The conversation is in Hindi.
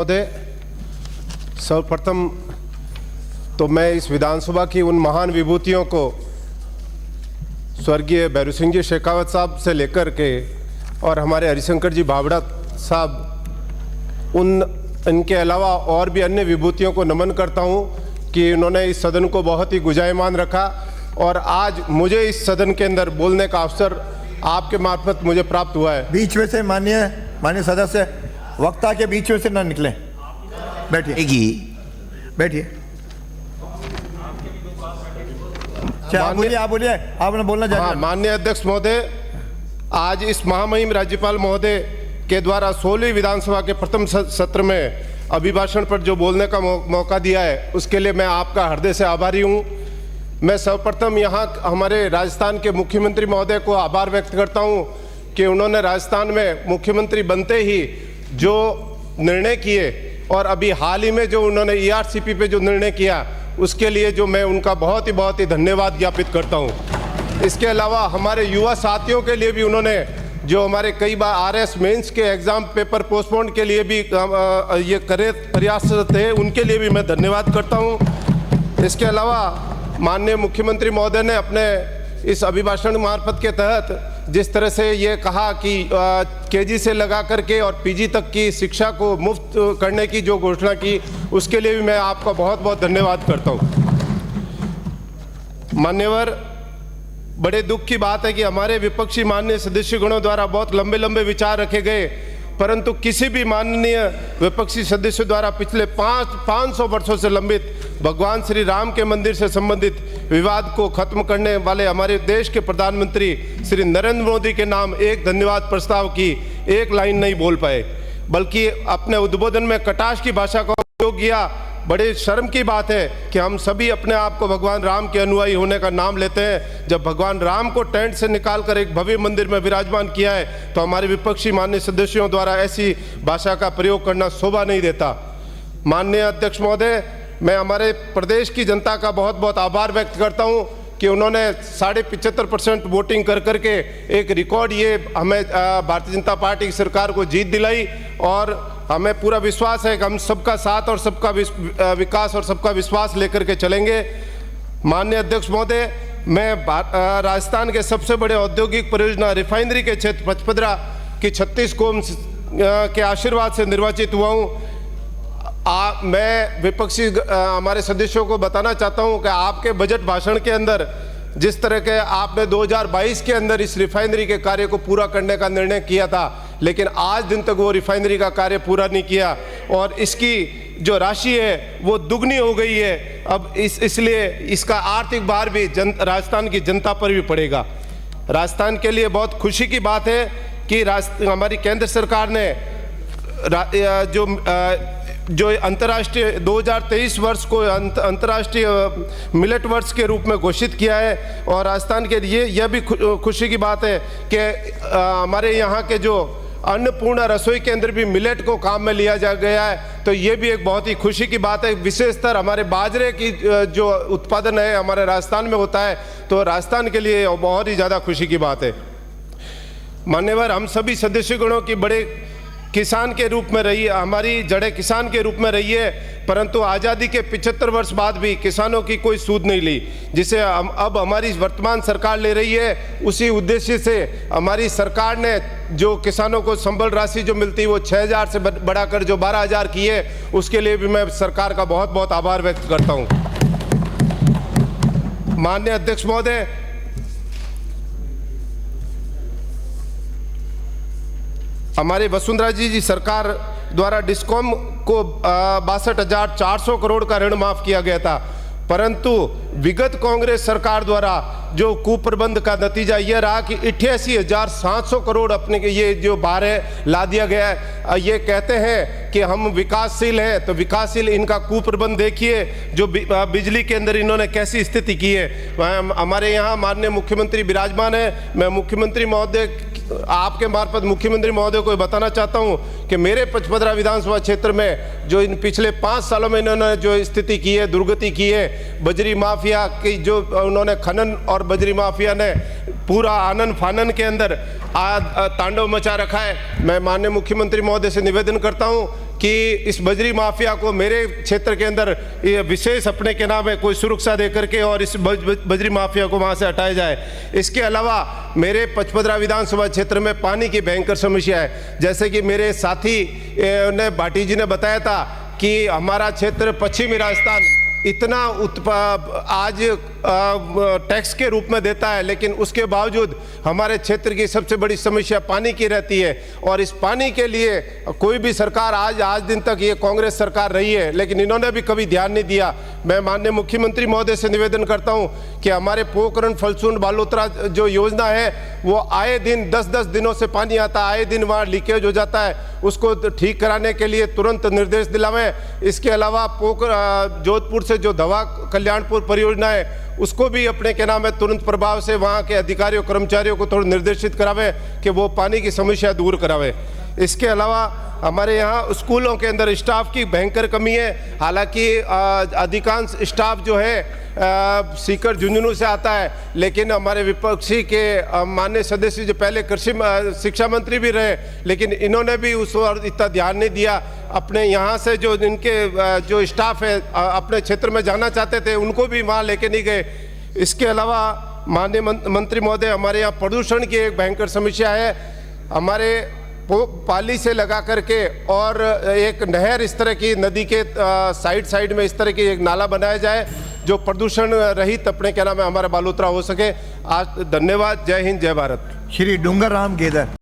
महोदय, सर्वप्रथम तो मैं इस विधानसभा की उन महान विभूतियों को स्वर्गीय भैरू सिंह जी शेखावत साहब से लेकर के और हमारे हरिशंकर जी भावड़ा साहब इनके अलावा और भी अन्य विभूतियों को नमन करता हूं कि उन्होंने इस सदन को बहुत ही गुंजायमान रखा और आज मुझे इस सदन के अंदर बोलने का अवसर आपके मार्फत मुझे प्राप्त हुआ है। बीच में से माननीय सदस्य वक्ता के बीच में से न निकले। बैठिए बैठिए। आप बोलिए आपने बोलना चाहिए। माननीय अध्यक्ष महोदय, आज इस महामहिम राज्यपाल महोदय के द्वारा 16वीं विधानसभा के प्रथम सत्र में अभिभाषण पर जो बोलने का मौका दिया है उसके लिए मैं आपका हृदय से आभारी हूं। मैं सर्वप्रथम यहाँ हमारे राजस्थान के मुख्यमंत्री महोदय को आभार व्यक्त करता हूं कि उन्होंने राजस्थान में मुख्यमंत्री बनते ही जो निर्णय किए और अभी हाल ही में जो उन्होंने ERCP पे जो निर्णय किया उसके लिए जो मैं उनका बहुत ही धन्यवाद ज्ञापित करता हूं। इसके अलावा हमारे युवा साथियों के लिए भी उन्होंने जो हमारे कई बार RS मेंस के एग्ज़ाम पेपर पोस्टपोन के लिए भी ये प्रयास थे, उनके लिए भी मैं धन्यवाद करता हूं। इसके अलावा माननीय मुख्यमंत्री महोदय ने अपने इस अभिभाषण मार्फत के तहत जिस तरह से ये कहा कि KG से लगा करके और PG तक की शिक्षा को मुफ्त करने की जो घोषणा की, उसके लिए भी मैं आपका बहुत धन्यवाद करता हूँ। मान्यवर, बड़े दुख की बात है कि हमारे विपक्षी माननीय सदस्यगणों द्वारा बहुत लंबे विचार रखे गए, परंतु किसी भी माननीय विपक्षी सदस्य द्वारा पिछले 500 वर्षों से लंबित भगवान श्री राम के मंदिर से संबंधित विवाद को खत्म करने वाले हमारे देश के प्रधानमंत्री श्री नरेंद्र मोदी के नाम एक धन्यवाद प्रस्ताव की एक लाइन नहीं बोल पाए, बल्कि अपने उद्बोधन में कटाक्ष की भाषा का उपयोग किया। बड़े शर्म की बात है कि हम सभी अपने आप को भगवान राम के अनुयायी होने का नाम लेते हैं। जब भगवान राम को टेंट से निकालकर एक भव्य मंदिर में विराजमान किया है तो हमारे विपक्षी माननीय सदस्यों द्वारा ऐसी भाषा का प्रयोग करना शोभा नहीं देता। माननीय अध्यक्ष महोदय, मैं हमारे प्रदेश की जनता का बहुत आभार व्यक्त करता हूं कि उन्होंने 75.5% वोटिंग कर करके एक रिकॉर्ड ये हमें भारतीय जनता पार्टी की सरकार को जीत दिलाई और हमें पूरा विश्वास है कि हम सबका साथ और सबका विकास और सबका विश्वास लेकर के चलेंगे। माननीय अध्यक्ष महोदय, मैं राजस्थान के सबसे बड़े औद्योगिक परियोजना रिफाइनरी के क्षेत्र पचपदरा की 36 कोम के आशीर्वाद से निर्वाचित हुआ हूँ। मैं विपक्षी हमारे सदस्यों को बताना चाहता हूं कि आपके बजट भाषण के अंदर जिस तरह के आपने 2022 के अंदर इस रिफाइनरी के कार्य को पूरा करने का निर्णय किया था, लेकिन आज दिन तक वो रिफाइनरी का कार्य पूरा नहीं किया और इसकी जो राशि है वो दुगनी हो गई है। अब इसलिए इसका आर्थिक भार भी राजस्थान की जनता पर भी पड़ेगा। राजस्थान के लिए बहुत खुशी की बात है कि हमारी केंद्र सरकार ने जो अंतर्राष्ट्रीय 2023 वर्ष को अंतर्राष्ट्रीय मिलेट वर्ष के रूप में घोषित किया है और राजस्थान के लिए यह भी खुशी की बात है कि हमारे यहाँ के जो अन्नपूर्णा रसोई के अंदर भी मिलेट को काम में लिया जा गया है, तो ये भी एक बहुत ही खुशी की बात है। विशेषतर हमारे बाजरे की जो उत्पादन है हमारे राजस्थान में होता है, तो राजस्थान के लिए बहुत ही ज़्यादा खुशी की बात है। मान्यवर, हम सभी सदस्यगणों की बड़े किसान के रूप में रही है, हमारी जड़ें किसान के रूप में रही है, परंतु आज़ादी के 75 वर्ष बाद भी किसानों की कोई सूद नहीं ली, जिसे अब हमारी वर्तमान सरकार ले रही है। उसी उद्देश्य से हमारी सरकार ने जो किसानों को संबल राशि जो मिलती है वो 6,000 से बढ़ाकर जो 12,000 की है, उसके लिए भी मैं सरकार का बहुत आभार व्यक्त करता हूँ। माननीय अध्यक्ष महोदय, हमारे वसुंधरा जी सरकार द्वारा डिस्कॉम को 62,400 करोड़ का ऋण माफ किया गया था, परंतु विगत कांग्रेस सरकार द्वारा जो कुप्रबंध का नतीजा यह रहा कि 88,700 करोड़ अपने ये जो बाहर है ला दिया गया है। ये कहते हैं कि हम विकासशील हैं, तो विकासशील इनका कुप्रबंध देखिए जो बिजली के अंदर इन्होंने कैसी स्थिति की है। हमारे यहाँ माननीय मुख्यमंत्री विराजमान है, मैं मुख्यमंत्री महोदय आपके मार्फत मुख्यमंत्री महोदय को बताना चाहता हूं कि मेरे पचपदरा विधानसभा क्षेत्र में जो इन पिछले 5 सालों में इन्होंने जो स्थिति की है, दुर्गति की है, बजरी माफिया की जो उन्होंने खनन और बजरी माफिया ने पूरा आनन फानन के अंदर तांडव मचा रखा है। मैं माननीय मुख्यमंत्री महोदय से निवेदन करता हूं कि इस बजरी माफिया को मेरे क्षेत्र के अंदर ये विशेष अपने के नाम है कोई सुरक्षा दे करके और इस बजरी माफिया को वहाँ से हटाया जाए। इसके अलावा मेरे पचपदरा विधानसभा क्षेत्र में पानी की भयंकर समस्या है। जैसे कि मेरे साथी ने भाटी जी ने बताया था कि हमारा क्षेत्र पश्चिमी राजस्थान इतना आज टैक्स के रूप में देता है, लेकिन उसके बावजूद हमारे क्षेत्र की सबसे बड़ी समस्या पानी की रहती है। और इस पानी के लिए कोई भी सरकार आज दिन तक ये कांग्रेस सरकार रही है, लेकिन इन्होंने भी कभी ध्यान नहीं दिया। मैं माननीय मुख्यमंत्री महोदय से निवेदन करता हूं कि हमारे पोखरण फलसून बालोतरा जो योजना है वो आए दिन 10-10 दिनों से पानी आता है, आए दिन वहाँ लीकेज हो जाता है, उसको ठीक कराने के लिए तुरंत निर्देश दिलावें। इसके अलावा जोधपुर से जो धवा कल्याणपुर परियोजना है उसको भी अपने के नाम है तुरंत प्रभाव से वहाँ के अधिकारियों कर्मचारियों को थोड़ा निर्देशित करावे कि वो पानी की समस्या दूर करावे। इसके अलावा हमारे यहाँ स्कूलों के अंदर स्टाफ की भयंकर कमी है। हालांकि अधिकांश स्टाफ जो है सीकर झुंझुनू से आता है, लेकिन हमारे विपक्षी के माननीय सदस्य जो पहले कृषि शिक्षा मंत्री भी रहे, लेकिन इन्होंने भी उस ओर इतना ध्यान नहीं दिया। अपने यहाँ से जो इनके जो स्टाफ है अपने क्षेत्र में जाना चाहते थे उनको भी वहाँ लेके नहीं गए। इसके अलावा माननीय मंत्री महोदय, हमारे यहाँ प्रदूषण की एक भयंकर समस्या है। हमारे पाली से लगा करके और एक नहर इस तरह की नदी के साइड में इस तरह की एक नाला बनाया जाए जो प्रदूषण रहित अपने क्या नाम है हमारा बालोतरा हो सके। आज धन्यवाद। जय हिंद, जय भारत। श्री डूंगर राम गेदर।